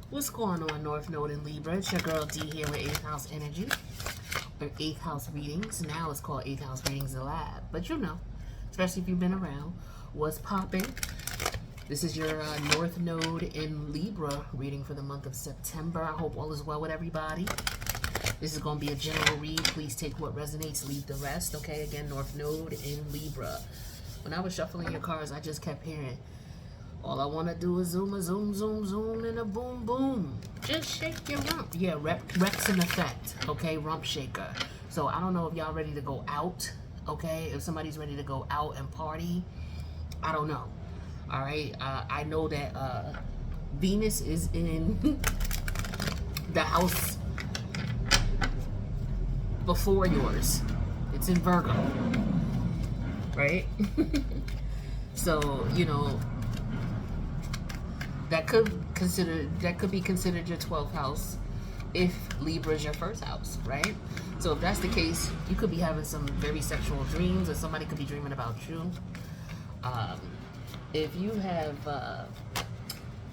What's going on, North Node in Libra? It's your girl D here with 8th House Energy, or 8th House Readings. Now it's called 8th House Readings The Lab. But you know, especially if you've been around, what's popping? This is your North Node in Libra reading for the month of September. I hope all is well with everybody. This is going to be a general read. Please take what resonates, leave the rest. Okay, again, North Node in Libra. When I was shuffling your cards, I just kept hearing, all I want to do is zoom, a zoom, zoom, zoom, and a boom, boom. Just shake your rump. Yeah, Rex in effect, okay? Rump shaker. So I don't know if y'all ready to go out, okay? If somebody's ready to go out and party, I don't know. All right? I know that Venus is in the house before yours. It's in Virgo, right? So, you know, that could be considered your 12th house if Libra is your first house, right? So if that's the case, you could be having some very sexual dreams, or somebody could be dreaming about you. If you have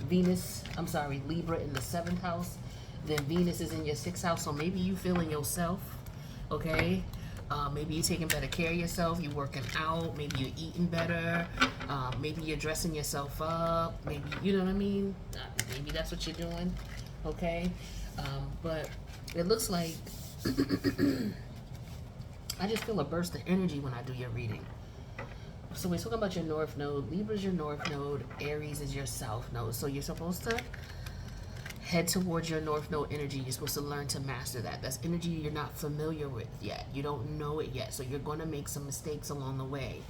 Libra in the 7th house, then Venus is in your 6th house, so maybe you feeling yourself, okay? Maybe you're taking better care of yourself, you're working out, maybe you're eating better, maybe you're dressing yourself up, maybe, you know what I mean? Maybe that's what you're doing, okay? But it looks like I just feel a burst of energy when I do your reading. So we're talking about your North Node. Libra's your North Node. Aries is your South Node. So you're supposed to head towards your North Node energy. You're supposed to learn to master that. That's energy you're not familiar with yet. You don't know it yet. So you're going to make some mistakes along the way.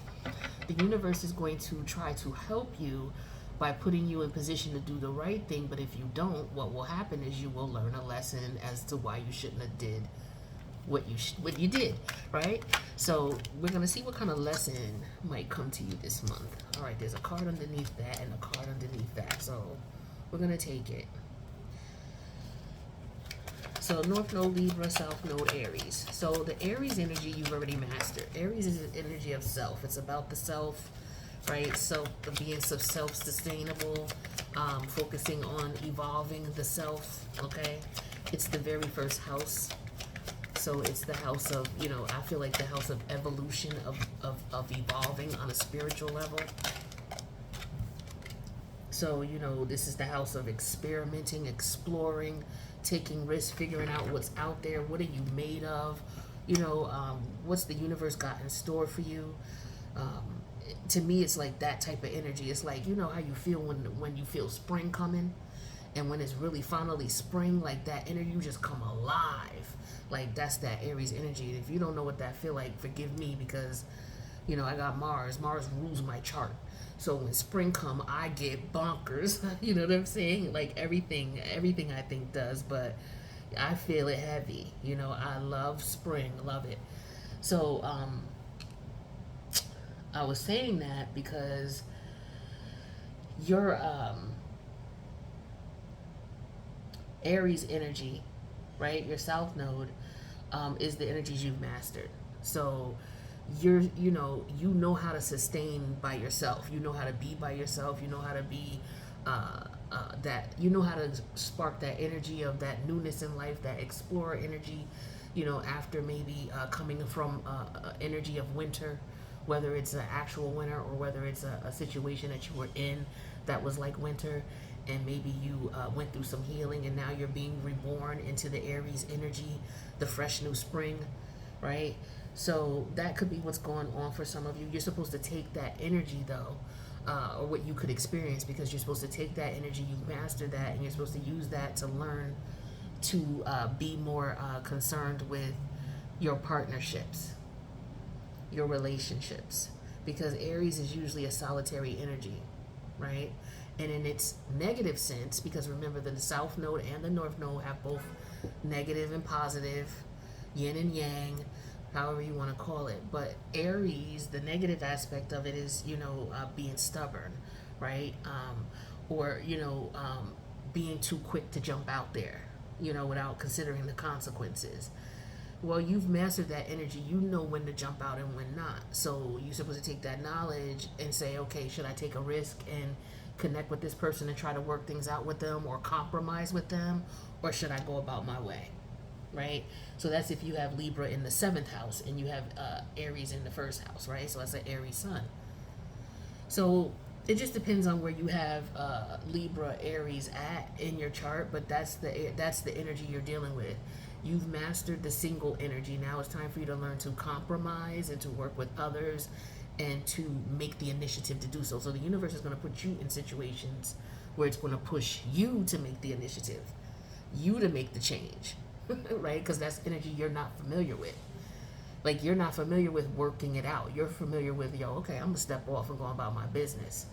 The universe is going to try to help you by putting you in position to do the right thing. But if you don't, what will happen is you will learn a lesson as to why you shouldn't have did what you did, right? So we're gonna see what kind of lesson might come to you this month. All right, there's a card underneath that and a card underneath that, so we're gonna take it. So North Node Libra, South Node Aries. So the Aries energy you've already mastered. Aries is an energy of self. It's about the self, right? So the being self-sustainable, focusing on evolving the self, okay? It's the very first house. So it's the house of, you know, I feel like the house of evolution, of evolving on a spiritual level. So, you know, this is the house of experimenting, exploring, taking risks, figuring out what's out there. What are you made of? You know, what's the universe got in store for you? To me, it's like that type of energy. It's like, you know how you feel when you feel spring coming? And when it's really finally spring, like that energy, you just come alive. Like that's that Aries energy. And if you don't know what that feel like, forgive me, because, you know, I got Mars. Mars rules my chart. So when spring come, I get bonkers. You know what I'm saying? Like everything I think does, but I feel it heavy. You know, I love spring, love it. So I was saying that because your Aries energy, right? Your South Node is the energies you've mastered. So you know how to sustain by yourself. You know how to be by yourself. You know how to be you know how to spark that energy of that newness in life, that explorer energy. You know, after maybe coming from energy of winter, whether it's an actual winter or whether it's a situation that you were in that was like winter, and maybe you went through some healing and now you're being reborn into the Aries energy, the fresh new spring, right? So that could be what's going on for some of you. You're supposed to take that energy though, or what you could experience, because you're supposed to take that energy, you've mastered that, and you're supposed to use that to learn to be more concerned with your partnerships, your relationships, because Aries is usually a solitary energy, right? And in its negative sense, because remember the South Node and the North Node have both negative and positive, yin and yang, however you want to call it. But Aries, the negative aspect of it is, you know, being stubborn, right? Or, you know, being too quick to jump out there, you know, without considering the consequences. Well, you've mastered that energy. You know when to jump out and when not. So you're supposed to take that knowledge and say, okay, should I take a risk and connect with this person and try to work things out with them or compromise with them, or should I go about my way? Right? So that's if you have Libra in the 7th house and you have Aries in the 1st house, right? So that's an Aries sun. So it just depends on where you have Libra, Aries at in your chart, but that's the energy you're dealing with. You've mastered the single energy. Now it's time for you to learn to compromise and to work with others and to make the initiative to do so. So the universe is going to put you in situations where it's going to push you to make the initiative, you to make the change, right? Because that's energy you're not familiar with. Like, you're not familiar with working it out. You're familiar with, okay, I'm going to step off and go about my business.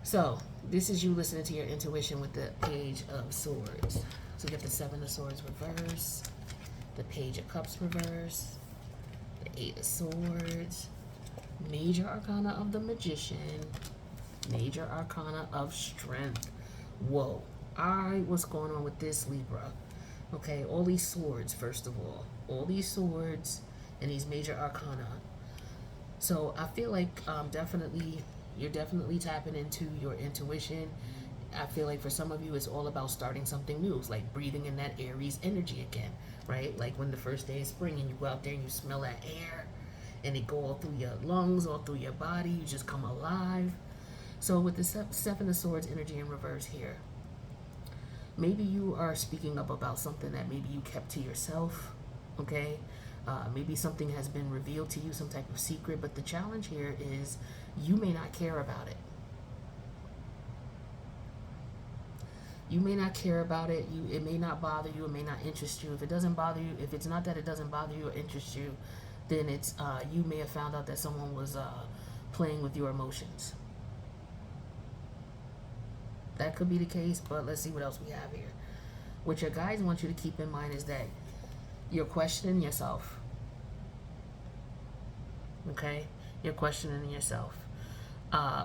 So this is you listening to your intuition with the Page of Swords. So you get the 7 of Swords reverse, the Page of Cups reverse, the 8 of Swords, Major Arcana of the Magician, Major Arcana of Strength. Whoa. Alright, what's going on with this, Libra? Okay, all these swords, first of all. All these swords and these major arcana. So I feel like you're definitely tapping into your intuition. I feel like for some of you, it's all about starting something new. It's like breathing in that Aries energy again, right? Like when the first day of spring and you go out there and you smell that air and it go all through your lungs, all through your body, you just come alive. So with the 7 of Swords energy in reverse here, maybe you are speaking up about something that maybe you kept to yourself, okay? Maybe something has been revealed to you, some type of secret, but the challenge here is you may not care about it. You may not care about it. It may not bother you. It may not interest you. If it doesn't bother you, if it's not that it doesn't bother you or interest you, then it's you may have found out that someone was playing with your emotions. That could be the case, but let's see what else we have here. What your guides want you to keep in mind is that you're questioning yourself. Okay? You're questioning yourself.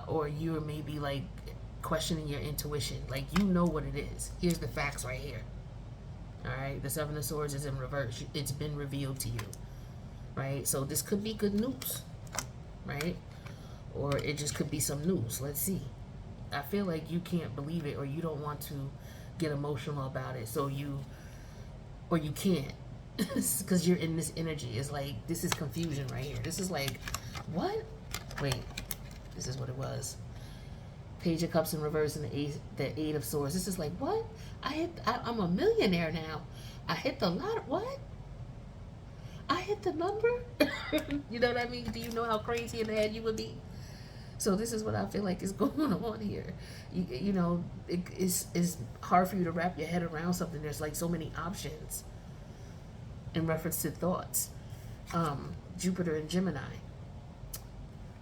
Or you're maybe like questioning your intuition. Like, you know what it is. Here's the facts right here. Alright? The 7 of Swords is in reverse. It's been revealed to you. Right? So this could be good news. Right? Or it just could be some news. Let's see. I feel like you can't believe it, or you don't want to get emotional about it. So you can't. Because you're in this energy. It's like, this is confusion right here. This is like, what? Wait. This is what it was. Page of Cups in reverse and the 8 of Swords. This is like, what? I'm a millionaire now. I hit the lot. What? I hit the number? You know what I mean? Do you know how crazy in the head you would be? So this is what I feel like is going on here. You know, it's hard for you to wrap your head around something. There's like so many options in reference to thoughts. Jupiter and Gemini.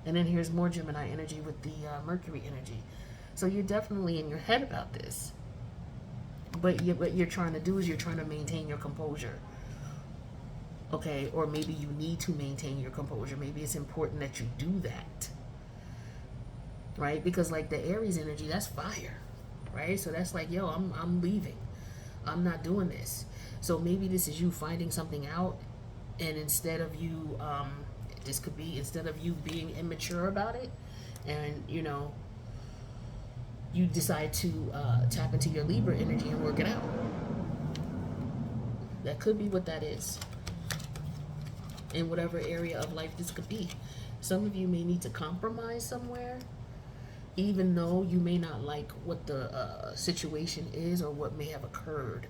And then here's more Gemini energy with the Mercury energy. So you're definitely in your head about this. But what you're trying to do is you're trying to maintain your composure. Okay? Or maybe you need to maintain your composure. Maybe it's important that you do that. Right? Because like the Aries energy, that's fire. Right? So that's like, yo, I'm leaving. I'm not doing this. So maybe this is you finding something out, and instead of you, this could be instead of you being immature about it, and you know, you decide to tap into your Libra energy and work it out. That could be what that is. In whatever area of life this could be. Some of you may need to compromise somewhere, even though you may not like what the situation is or what may have occurred.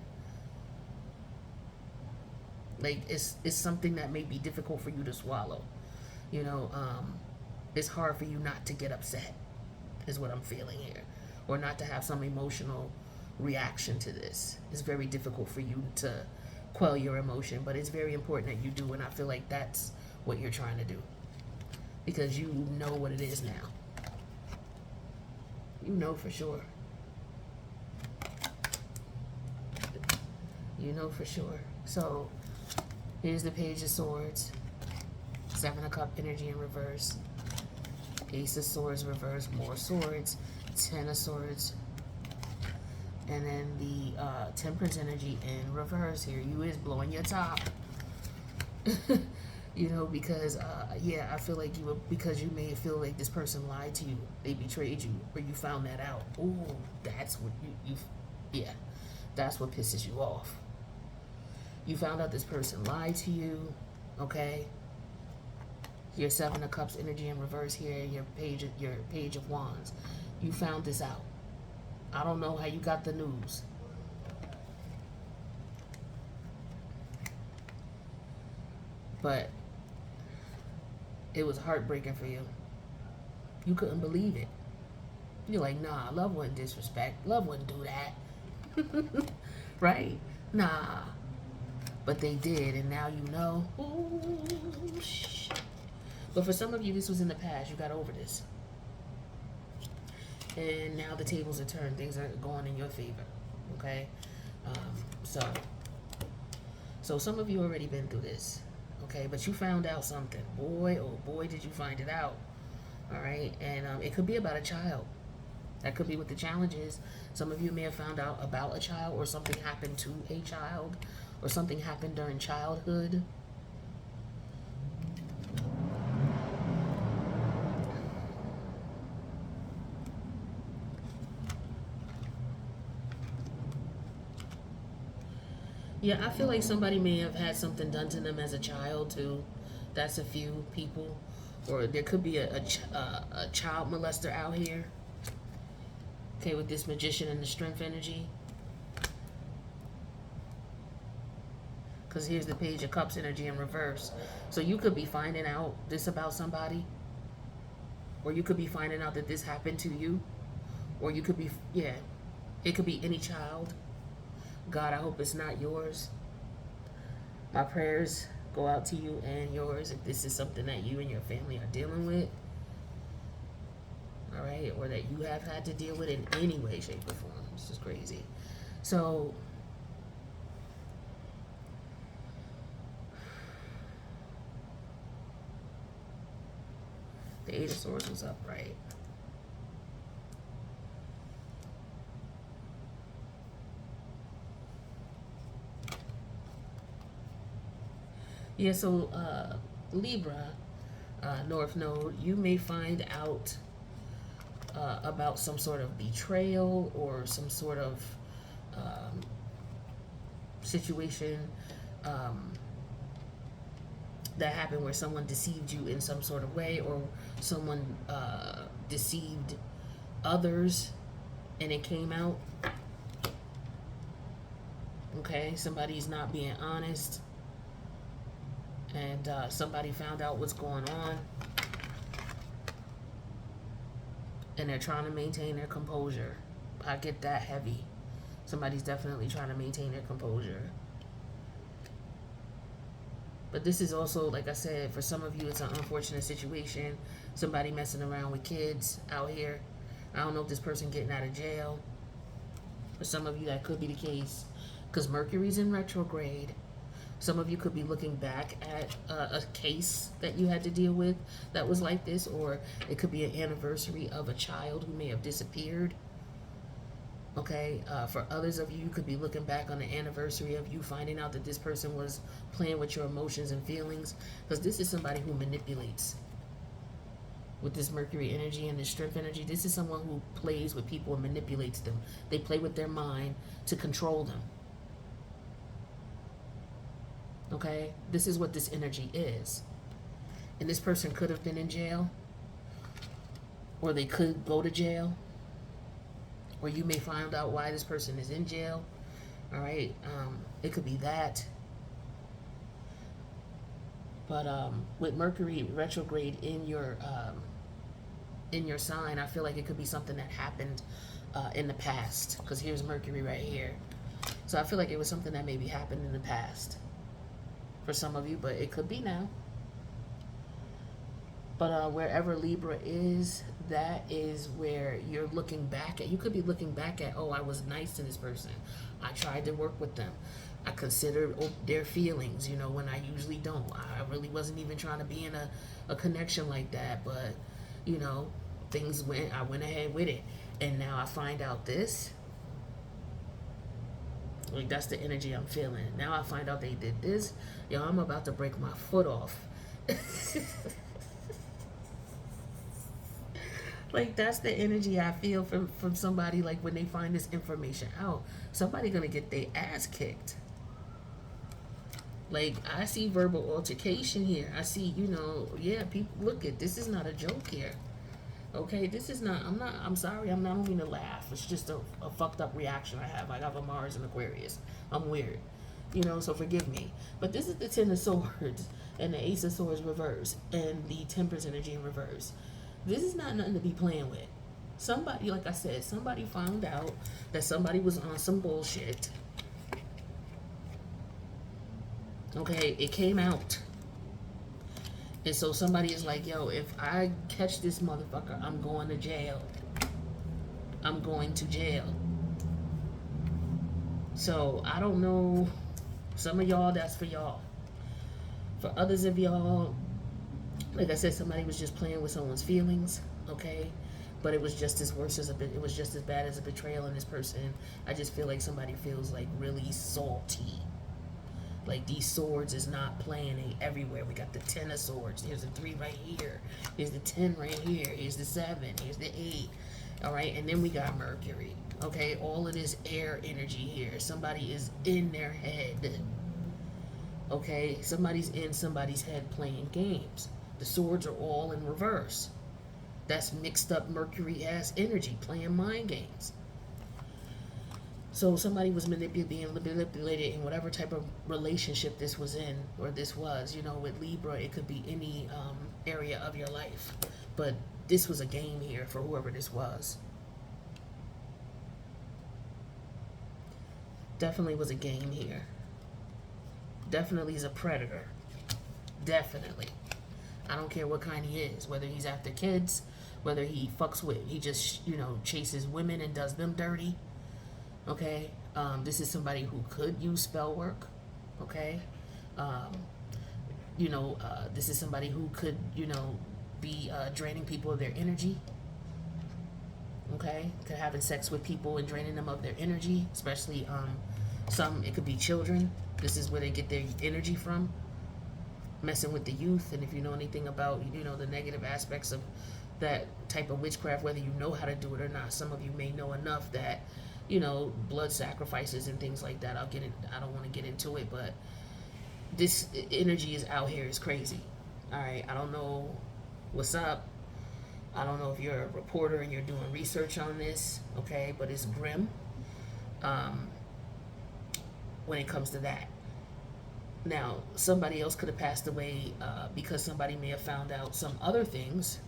Like, it's something that may be difficult for you to swallow. You know, it's hard for you not to get upset, is what I'm feeling here. Or not to have some emotional reaction to this. It's very difficult for you to quell your emotion, but it's very important that you do, and I feel like that's what you're trying to do. Because you know what it is now. You know for sure. You know for sure. So, here's the Page of Swords. 7 of Cups energy in reverse. Ace of Swords reverse. More swords. 10 of Swords. And then the Temperance energy in reverse here. You is blowing your top. You know, because yeah, I feel like because you may feel like this person lied to you, they betrayed you, or you found that out. Ooh, that's what yeah, that's what pisses you off. You found out this person lied to you, okay? Your Seven of Cups energy in reverse here, your Page of Wands. You found this out. I don't know how you got the news, but it was heartbreaking for you. You couldn't believe it. You're like, nah, love wouldn't disrespect. Love wouldn't do that. Right? Nah. But they did, and now you know. Ooh, but for some of you, this was in the past. You got over this. And now the tables are turned. Things are going in your favor. Okay? So some of you already been through this. Okay? But you found out something. Boy, oh boy, did you find it out. All right? And it could be about a child. That could be what the challenge is. Some of you may have found out about a child, or something happened to a child, or something happened during childhood. Yeah, I feel like somebody may have had something done to them as a child too. That's a few people. Or there could be a child molester out here. Okay, with this Magician and the Strength energy. Because here's the Page of Cups energy in reverse. So you could be finding out this about somebody. Or you could be finding out that this happened to you. Or you could be, yeah, it could be any child. God, I hope it's not yours. My prayers go out to you and yours if this is something that you and your family are dealing with. All right, or that you have had to deal with in any way, shape, or form. This is crazy. So, the Eight of Swords was up, right? Yeah, so Libra, North Node, you may find out about some sort of betrayal or some sort of situation that happened where someone deceived you in some sort of way, or someone deceived others and it came out. Okay, somebody's not being honest, and somebody found out what's going on, and they're trying to maintain their composure. I get that heavy. Somebody's definitely trying to maintain their composure. But this is also, like I said, for some of you, it's an unfortunate situation. Somebody messing around with kids out here. I don't know if this person getting out of jail. For some of you, that could be the case, because Mercury's in retrograde. Some of you could be looking back at a case that you had to deal with that was like this, or it could be an anniversary of a child who may have disappeared. Okay, for others of you, you could be looking back on the anniversary of you finding out that this person was playing with your emotions and feelings, because this is somebody who manipulates. With this Mercury energy and this Strength energy, this is someone who plays with people and manipulates them. They play with their mind to control them. Okay, this is what this energy is. And this person could have been in jail, or they could go to jail, or you may find out why this person is in jail. All right, it could be that. But with Mercury retrograde in your sign, I feel like it could be something that happened in the past, because here's Mercury right here. So I feel like it was something that maybe happened in the past for some of you, but it could be now. But wherever Libra is, that is where you're looking back at. You could be looking back at, oh, I was nice to this person. I tried to work with them. I considered their feelings, you know, when I usually don't. I really wasn't even trying to be in a connection like that. But, you know, I went ahead with it. And now I find out this. Like, that's the energy I'm feeling. Now I find out they did this. Yo, I'm about to break my foot off. Like that's the energy I feel from somebody, like when they find this information out, somebody gonna get their ass kicked. Like I see verbal altercation here. I see, yeah, people look at this is not a joke here. Okay, this is not. I'm sorry. I'm not. I don't mean to laugh. It's just a fucked up reaction I have. I have a Mars and Aquarius. I'm weird. So forgive me. But this is the Ten of Swords and the Ace of Swords reverse and the Temperance energy in reverse. This is not nothing to be playing with. Somebody, like I said, somebody found out that somebody was on some bullshit. Okay, it came out. And so somebody is like, yo, if I catch this motherfucker, I'm going to jail. I'm going to jail. So I don't know. Some of y'all, that's for y'all. For others of y'all, like I said, somebody was just playing with someone's feelings, okay? But it was just as worse as it was just as bad as a betrayal in this person. I just feel like somebody feels like really salty. Like these swords is not playing everywhere. We got the 10 of swords. Here's the 3 right here. Here's the 10 right here. Here's the 7. Here's the 8. All right, and then we got Mercury. Okay, all of this air energy here. Somebody is in their head. Okay, somebody's in somebody's head playing games. The swords are all in reverse. That's mixed up Mercury ass energy, playing mind games. So somebody was being manipulated in whatever type of relationship this was in, or this was. With Libra, it could be any area of your life. But this was a game here for whoever this was. Definitely was a game here. Definitely is a predator. Definitely. I don't care what kind he is, whether he's after kids, whether he fucks with, he just, chases women and does them dirty. Okay, this is somebody who could use spell work. Okay, this is somebody who could, be draining people of their energy. Okay, could having sex with people and draining them of their energy, especially it could be children. This is where they get their energy from. Messing with the youth, and if you know anything about, the negative aspects of that type of witchcraft, whether you know how to do it or not, some of you may know enough that. Blood sacrifices and things like that. I don't want to get into it, but this energy is out here is crazy. All right, I don't know what's up. I don't know if you're a reporter and you're doing research on this, okay, but it's grim when it comes to that. Now, somebody else could have passed away because somebody may have found out some other things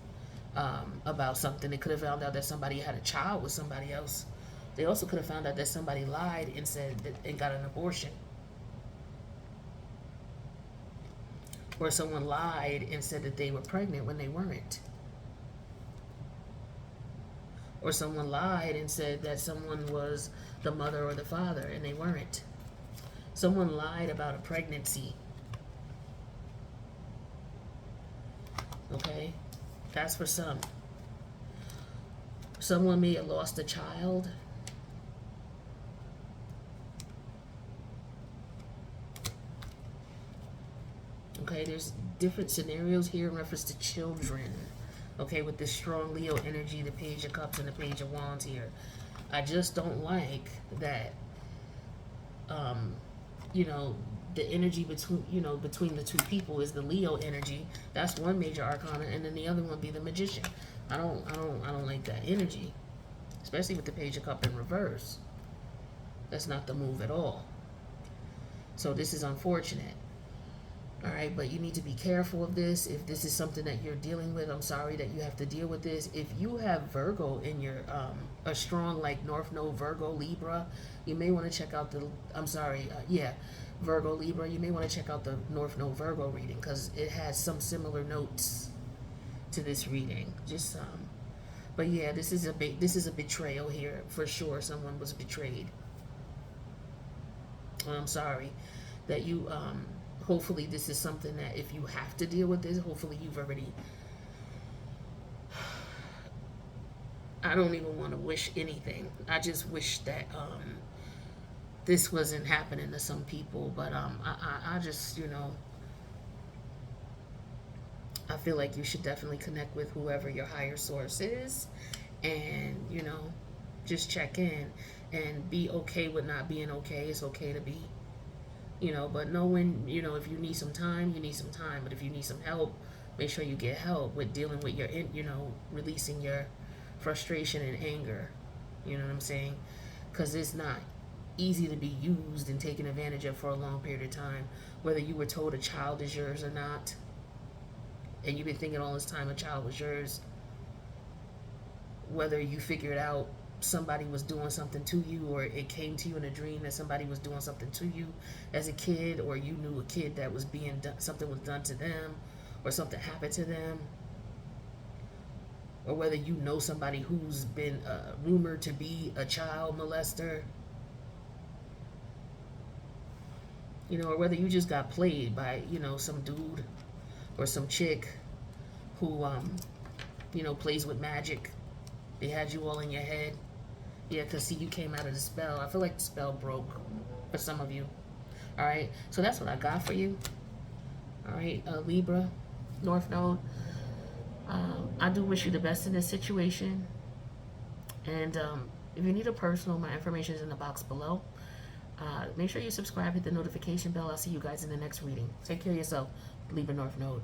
about something. They could have found out that somebody had a child with somebody else. They also could have found out that somebody lied and said and got an abortion. Or someone lied and said that they were pregnant when they weren't. Or someone lied and said that someone was the mother or the father and they weren't. Someone lied about a pregnancy. Okay? That's for some. Someone may have lost a child. Okay, there's different scenarios here in reference to children. Okay, with this strong Leo energy, the Page of Cups and the Page of Wands here. I just don't like that, the energy between the two people is the Leo energy. That's one major arcana, and then the other one be the Magician. I don't like that energy, especially with the Page of Cups in reverse. That's not the move at all. So this is unfortunate. All right, but you need to be careful of this. If this is something that you're dealing with, I'm sorry that you have to deal with this. If you have Virgo in your, a strong like North Node Virgo Libra, you may want to check out Virgo Libra. You may want to check out the North Node Virgo reading because it has some similar notes to this reading. But yeah, this is a betrayal here for sure. Someone was betrayed. I'm sorry that you hopefully this is something that if you have to deal with this, hopefully you've already, I don't even want to wish anything. I just wish that this wasn't happening to some people, but I just, I feel like you should definitely connect with whoever your higher source is, and just check in and be okay with not being okay. It's okay to be, but know when, if you need some time, you need some time. But if you need some help, make sure you get help with dealing with your, releasing your frustration and anger. You know what I'm saying? Because it's not easy to be used and taken advantage of for a long period of time, whether you were told a child is yours or not, and you've been thinking all this time a child was yours, whether you figured out somebody was doing something to you, or it came to you in a dream that somebody was doing something to you as a kid, or you knew a kid that was being done, something was done to them, or something happened to them, or whether you know somebody who's been rumored to be a child molester, or whether you just got played by, some dude or some chick who, plays with magic. They had you all in your head. Yeah, because see, you came out of the spell. I feel like the spell broke for some of you. All right, so that's what I got for you. All right, Libra, North Node. I do wish you the best in this situation. And if you need a personal, my information is in the box below. Make sure you subscribe, hit the notification bell. I'll see you guys in the next reading. Take care of yourself, Libra North Node.